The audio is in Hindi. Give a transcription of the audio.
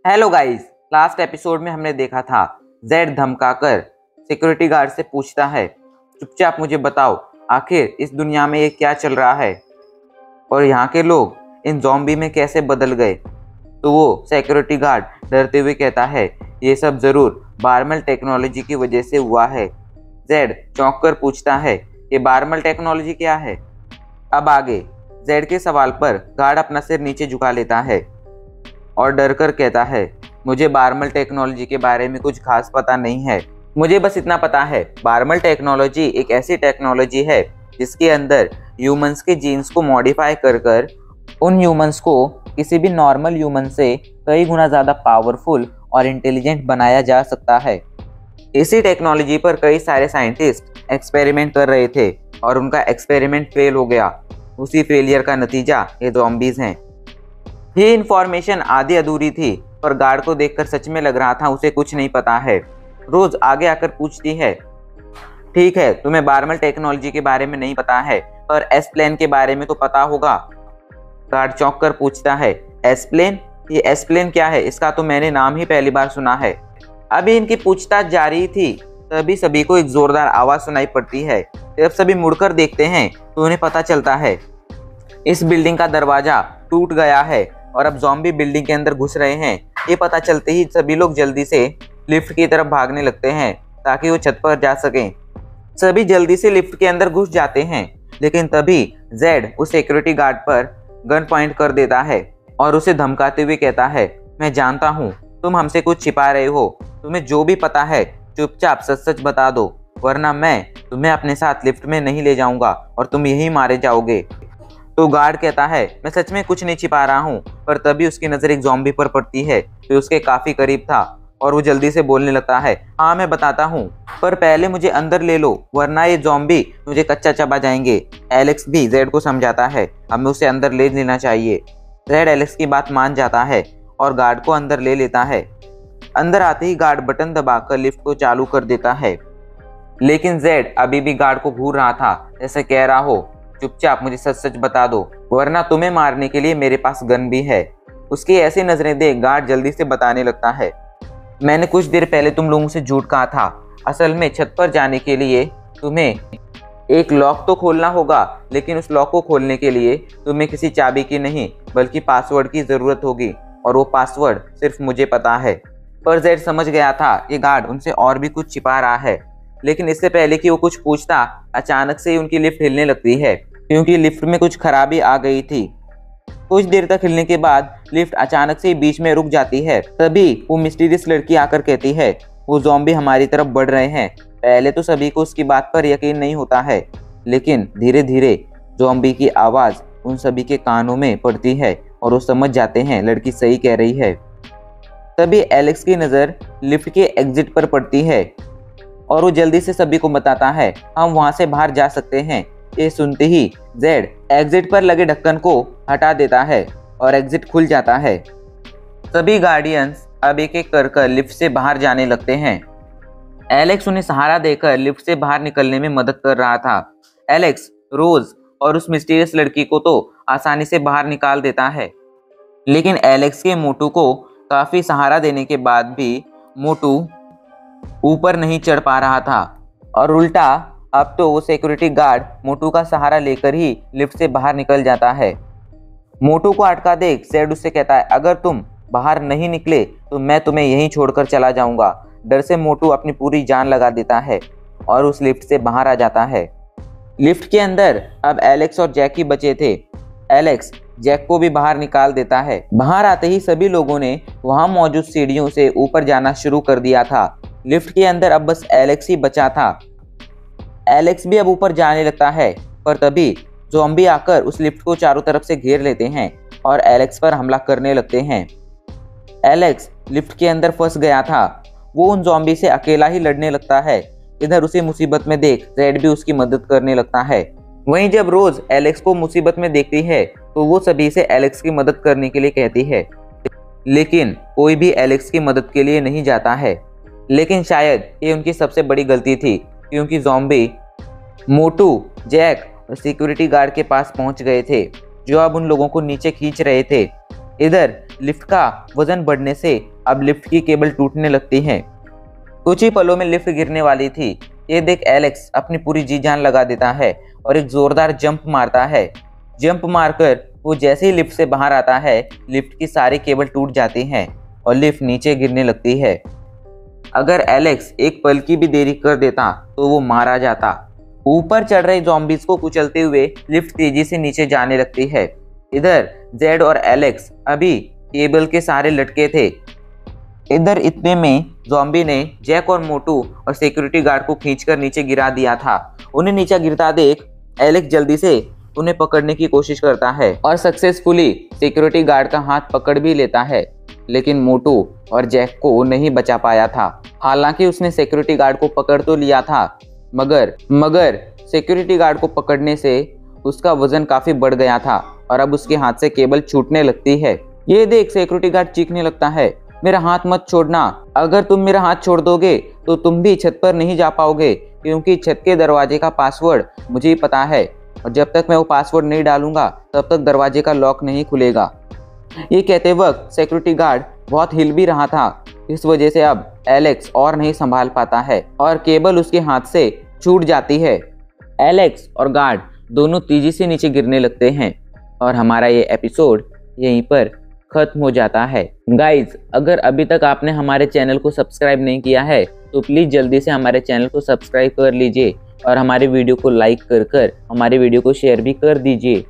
हेलो गाइस, लास्ट एपिसोड में हमने देखा था जेड धमकाकर सिक्योरिटी गार्ड से पूछता है, चुपचाप मुझे बताओ आखिर इस दुनिया में ये क्या चल रहा है और यहाँ के लोग इन ज़ॉम्बी में कैसे बदल गए। तो वो सिक्योरिटी गार्ड डरते हुए कहता है, ये सब ज़रूर बार्मल टेक्नोलॉजी की वजह से हुआ है। जेड चौंक कर पूछता है, ये बार्मल टेक्नोलॉजी क्या है। अब आगे जेड के सवाल पर गार्ड अपना सिर नीचे झुका लेता है और डर कर कहता है, मुझे बार्मल टेक्नोलॉजी के बारे में कुछ खास पता नहीं है। मुझे बस इतना पता है, बार्मल टेक्नोलॉजी एक ऐसी टेक्नोलॉजी है जिसके अंदर ह्यूमंस के जीन्स को मॉडिफाई कर कर उन ह्यूमंस को किसी भी नॉर्मल ह्यूमन से कई गुना ज़्यादा पावरफुल और इंटेलिजेंट बनाया जा सकता है। इसी टेक्नोलॉजी पर कई सारे साइंटिस्ट एक्सपेरिमेंट कर रहे थे और उनका एक्सपेरिमेंट फेल हो गया। उसी फेलियर का नतीजा ये ज़ॉम्बीज़ हैं। ये इन्फॉर्मेशन आधी अधूरी थी पर गार्ड को देखकर सच में लग रहा था उसे कुछ नहीं पता है। रोज आगे आकर पूछती है, ठीक है तुम्हें बार्मल टेक्नोलॉजी के बारे में नहीं पता है पर एस प्लेन के बारे में तो पता होगा। गार्ड चौंक कर पूछता है, एस प्लेन? ये एस प्लेन क्या है? इसका तो मैंने नाम ही पहली बार सुना है। अभी इनकी पूछताछ जारी थी तभी सभी को एक जोरदार आवाज सुनाई पड़ती है। जब सभी मुड़कर देखते हैं तो उन्हें पता चलता है इस बिल्डिंग का दरवाजा टूट गया है और अब ज़ॉम्बी बिल्डिंग के अंदर घुस रहे हैं। ये पता चलते ही सभी लोग जल्दी से लिफ्ट की तरफ भागने लगते हैं ताकि वो छत पर जा सकें। सभी जल्दी से लिफ्ट के अंदर घुस जाते हैं लेकिन तभी जेड उस सिक्योरिटी गार्ड पर गन पॉइंट कर देता है और उसे धमकाते हुए कहता है, मैं जानता हूँ तुम हमसे कुछ छिपा रहे हो। तुम्हें जो भी पता है चुपचाप सच सच बता दो वरना मैं तुम्हें अपने साथ लिफ्ट में नहीं ले जाऊंगा और तुम यहीं मारे जाओगे। तो गार्ड कहता है, मैं सच में कुछ नहीं छिपा रहा हूँ। पर तभी उसकी नज़र एक ज़ॉम्बी पर पड़ती है जो उसके काफ़ी करीब था और वो जल्दी से बोलने लगता है, हाँ मैं बताता हूँ पर पहले मुझे अंदर ले लो वरना ये ज़ॉम्बी मुझे कच्चा चबा जाएंगे। एलेक्स भी जेड को समझाता है हमें उसे अंदर ले लेना चाहिए। जेड एलेक्स की बात मान जाता है और गार्ड को अंदर ले लेता है। अंदर आते ही गार्ड बटन दबाकर लिफ्ट को चालू कर देता है लेकिन जेड अभी भी गार्ड को घूर रहा था, जैसे कह रहा हो चुपचाप मुझे सच सच बता दो वरना तुम्हें मारने के लिए मेरे पास गन भी है। उसकी ऐसी नजरें देख गार्ड जल्दी से बताने लगता है, मैंने कुछ देर पहले तुम लोगों से झूठ कहा था। असल में छत पर जाने के लिए तुम्हें एक लॉक तो खोलना होगा लेकिन उस लॉक को खोलने के लिए तुम्हें किसी चाबी की नहीं बल्कि पासवर्ड की ज़रूरत होगी और वो पासवर्ड सिर्फ मुझे पता है। पर जेड समझ गया था ये गार्ड उनसे और भी कुछ छिपा रहा है। लेकिन इससे पहले कि वो कुछ पूछता अचानक से ही उनकी लिफ्ट हिलने लगती है क्योंकि लिफ्ट में कुछ खराबी आ गई थी। कुछ देर तक हिलने के बाद लिफ्ट अचानक से ही बीच में रुक जाती है। तभी वो मिस्टीरियस लड़की आकर कहती है, वो ज़ॉम्बी हमारी तरफ बढ़ रहे हैं। पहले तो सभी को उसकी बात पर यकीन नहीं होता है लेकिन धीरे धीरे ज़ॉम्बी की आवाज़ उन सभी के कानों में पड़ती है और वो समझ जाते हैं लड़की सही कह रही है। तभी एलेक्स की नज़र लिफ्ट के एग्जिट पर पड़ती है और वो जल्दी से सभी को बताता है, हम वहाँ से बाहर जा सकते हैं। ये सुनते ही जेड एग्जिट पर लगे ढक्कन को हटा देता है और एग्जिट खुल जाता है। सभी गार्डियंस अब एक एक कर लिफ्ट से बाहर जाने लगते हैं। एलेक्स उन्हें सहारा देकर लिफ्ट से बाहर निकलने में मदद कर रहा था। एलेक्स रोज और उस मिस्टीरियस लड़की को तो आसानी से बाहर निकाल देता है लेकिन एलेक्स के मोटू को काफ़ी सहारा देने के बाद भी मोटू ऊपर नहीं चढ़ पा रहा था और उल्टा अब तो वो सिक्योरिटी गार्ड मोटू का सहारा लेकर ही लिफ्ट से बाहर निकल जाता है। मोटू को अटका देख जेड उससे कहता है, अगर तुम बाहर नहीं निकले तो मैं तुम्हें यहीं छोड़कर चला जाऊंगा। डर से मोटू अपनी पूरी जान लगा देता है और उस लिफ्ट से बाहर आ जाता है। लिफ्ट के अंदर अब एलेक्स और जैक ही बचे थे। एलेक्स जैक को भी बाहर निकाल देता है। बाहर आते ही सभी लोगों ने वहां मौजूद सीढ़ियों से ऊपर जाना शुरू कर दिया था। लिफ्ट के अंदर अब बस एलेक्स ही बचा था। एलेक्स भी अब ऊपर जाने लगता है पर तभी ज़ॉम्बी आकर उस लिफ्ट को चारों तरफ से घेर लेते हैं और एलेक्स पर हमला करने लगते हैं। एलेक्स लिफ्ट के अंदर फंस गया था। वो उन ज़ॉम्बी से अकेला ही लड़ने लगता है। इधर उसे मुसीबत में देख जेड भी उसकी मदद करने लगता है। वहीं जब रोज एलेक्स को मुसीबत में देखती है तो वो सभी से एलेक्स की मदद करने के लिए कहती है लेकिन कोई भी एलेक्स की मदद के लिए नहीं जाता है। लेकिन शायद ये उनकी सबसे बड़ी गलती थी क्योंकि ज़ॉम्बी मोटू, जैक और सिक्योरिटी गार्ड के पास पहुंच गए थे जो अब उन लोगों को नीचे खींच रहे थे। इधर लिफ्ट का वजन बढ़ने से अब लिफ्ट की केबल टूटने लगती है। कुछ ही पलों में लिफ्ट गिरने वाली थी। ये देख एलेक्स अपनी पूरी जी जान लगा देता है और एक जोरदार जंप मारता है। जंप मारकर वो जैसे ही लिफ्ट से बाहर आता है, लिफ्ट की सारी केबल टूट जाती हैं और लिफ्ट नीचे गिरने लगती है। अगर एलेक्स एक पल की भी देरी कर देता तो वो मारा जाता। ऊपर चढ़ रहे ज़ॉम्बीज़ को कुचलते हुए लिफ्ट तेजी से नीचे जाने लगती है। इधर जेड और एलेक्स अभी केबल के सहारे लटके थे। इधर इतने में ज़ॉम्बी ने जैक और मोटू और सिक्योरिटी गार्ड को खींचकर नीचे गिरा दिया था। उन्हें नीचे गिरता देख एलेक्स जल्दी से उन्हें पकड़ने की कोशिश करता है और सक्सेसफुली सिक्योरिटी गार्ड का हाथ पकड़ भी लेता है, लेकिन मोटू और जैक को नहीं बचा पाया था। हालांकि उसने सिक्योरिटी गार्ड को पकड़ तो लिया था, मगर सिक्योरिटी गार्ड को पकड़ने से उसका वजन काफी बढ़ गया था और अब उसके हाथ से केबल छूटने लगती है। ये देख सिक्योरिटी गार्ड चीखने लगता है, मेरा हाथ मत छोड़ना, अगर तुम मेरा हाथ छोड़ दोगे तो तुम भी छत पर नहीं जा पाओगे, क्योंकि छत के दरवाजे का पासवर्ड मुझे ही पता है और जब तक मैं वो पासवर्ड नहीं डालूंगा तब तक दरवाजे का लॉक नहीं खुलेगा। ये कहते वक्त सिक्योरिटी गार्ड बहुत हिल भी रहा था। इस वजह से अब एलेक्स और नहीं संभाल पाता है और केबल उसके हाथ से छूट जाती है। एलेक्स और गार्ड दोनों तेजी से नीचे गिरने लगते हैं और हमारा ये एपिसोड यहीं पर खत्म हो जाता है। गाइज, अगर अभी तक आपने हमारे चैनल को सब्सक्राइब नहीं किया है तो प्लीज़ जल्दी से हमारे चैनल को सब्सक्राइब कर लीजिए और हमारे वीडियो को लाइक कर हमारे वीडियो को शेयर भी कर दीजिए।